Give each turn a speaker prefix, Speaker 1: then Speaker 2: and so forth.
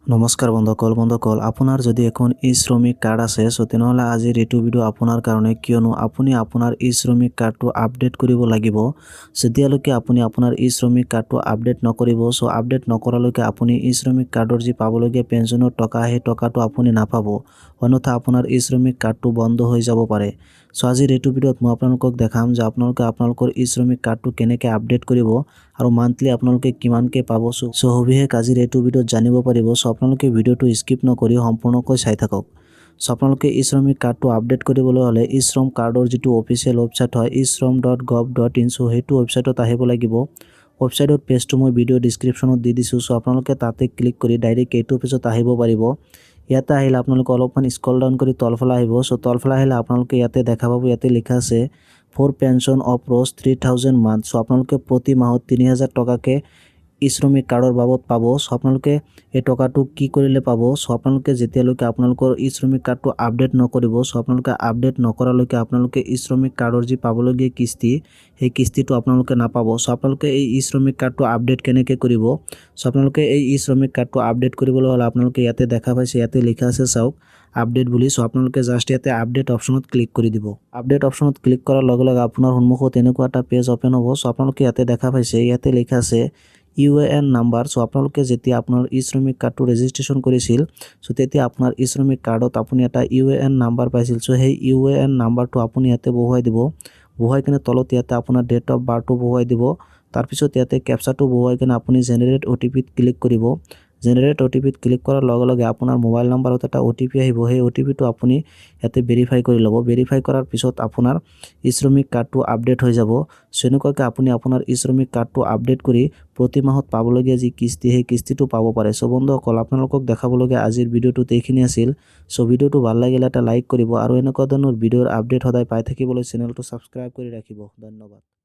Speaker 1: নমস্কাৰ বন্ধুসকল আপোনাৰ যদি এখন ই শ্ৰমিক কাৰ্ড আছে তেনেহলে আজিৰ এইটো ভিডিও আপোনাৰ কাৰণে কিয়নো আপুনি আপোনাৰ ই শ্ৰমিক কাৰ্ডটো আপডেট কৰিব লাগিব যেতিয়ালৈকে আপুনি আপোনাৰ ই শ্ৰমিক কাৰ্ডটো আপডেট নকৰিব আপডেট নকৰালৈকে আপুনি ই শ্ৰমিক কাৰ্ডৰ যি পাবলগীয়া পেঞ্চনৰ টকা সেই টকাটো আপুনি নাপাব অন্যথা আপোনাৰ ই শ্ৰমিক কাৰ্ডটো বন্ধ হৈ যাব পাৰে আজিৰ এইটো ভিডিওত মই আপোনালোকক দেখাম যে আপোনালোকৰ ই শ্ৰমিক কাৰ্ডটো কেনেকৈ আপডেট কৰিব আৰু মান্থলি আপোনালোকে কিমানকৈ পাব সবিশেষ আজিৰ এইটো ভিডিওত জানিব পাৰিব আপোনালোকে ভিডিওটো স্কিপ নকৰি সম্পূৰ্ণকৈ চাই থাকক আপোনালোকে ই শ্ৰমিক কাৰ্ডটো আপডেট কৰিবলৈ হলে ই শ্ৰম কাৰ্ডৰ যিটো অফিচিয়েল ৱেবসাইট হয় ishram.gov.in সেইটো ৱেবসাইটত আহিব লাগিব ৱেবসাইটৰ পেজটো মই ভিডিও ডেসক্ৰিপচনত দি দিছো আপোনালোকে তাতে ক্লিক কৰি ডাইৰেক্ট এইটো পেজত আহিব পাৰিব ইয়াতে আহিলে আপোনালোকে অলপমান স্ক্ৰল ডাউন কৰি তলফালে আহিব তলফালে আহিলে আপোনালোকে ইয়াতে দেখা পাব ইয়াতে লিখা আছে ফৰ পেনশন অফ ৰ'জ 3000 মান্থ আপোনালোকে প্ৰতি মাহত 3000 টকাকে ই শ্ৰমিক কাৰ্ডৰ বাবদ পাব আপোনালোকে এই টকাটো কি কৰিলে পাব আপোনালোকে যেতিয়ালৈকে আপোনালোকৰ ই শ্ৰমিক কাৰ্ডটো আপডেট নকৰিব আপোনালোকে আপডেট নকৰালৈকে আপোনালোকে ই শ্ৰমিক কাৰ্ডৰ যি পাবলগীয়া কিস্তি সেই কিস্তিটো আপোনালোকে নাপাব আপোনালোকে এই ই শ্ৰমিক কাৰ্ডটো আপডেট কেনেকৈ কৰিব আপোনালোকে এই ই শ্ৰমিক কাৰ্ডটো আপডেট কৰিবলৈ হলে আপোনালোকে ইয়াতে দেখা পাইছে ইয়াতে লিখা আছে চাওক আপডেট বুলি আপোনালোকে জাস্ট ইয়াতে আপডেট অপচনত ক্লিক কৰি দিব আপডেট অপচনত ক্লিক কৰাৰ লগে লগে আপোনাৰ সন্মুখত এনেকুৱা এটা পেজ ওপেন হ'ব আপোনালোকে ইয়াতে দেখা পাইছে ইয়াতে লিখা আছে UAN নাম্বাৰ আপোনালোকে যেতিয়া আপোনাৰ ই শ্ৰমিক কাৰ্ডটো ৰেজিষ্ট্ৰেচন কৰিছিল তেতিয়া আপোনাৰ ই শ্ৰমিক কাৰ্ডত আপুনি এটা UAN নাম্বাৰ পাইছিল সেই UAN নাম্বাৰটো আপুনি ইয়াতে বহুৱাই দিব বহুৱাই কিনে তলত ইয়াতে আপোনাৰ ডেট অফ বাৰ্থটো বহুৱাই দিব তাৰ পিছত ইয়াতে ক্যাপচাটো বহুৱাই কিনে আপুনি জেনাৰেট OTP-ত ক্লিক কৰিব জেনাৰেট OTP-ত ক্লিক কৰাৰ লগে লগে আপোনাৰ মোবাইল নম্বৰত এটা OTP আহিব সেই OTP-টো আপুনি ইয়াতে ভেৰিফাই কৰি ল'ব ভেৰিফাই কৰাৰ পিছত আপোনাৰ ই শ্ৰমিক কাৰ্ডটো আপডেট হৈ যাব এনেকুৱাকৈ আপুনি আপোনাৰ ই শ্ৰমিক কাৰ্ডটো আপডেট কৰি প্ৰতি মাহত পাবলগীয়া যি কিস্তি সেই কিস্তিটো পাব পাৰে বন্ধুসকল আপোনালোকক দেখাবলগীয়া আজিৰ ভিডিওটোত এইখিনি আছিল ভিডিওটো ভাল লাগিলে এটা লাইক কৰিব আৰু এনেকুৱা ধৰণৰ ভিডিওৰ আপডেট সদায় পাই থাকিবলৈ চেনেলটো সাবস্ক্ৰাইব কৰি ৰাখিব ধন্যবাদ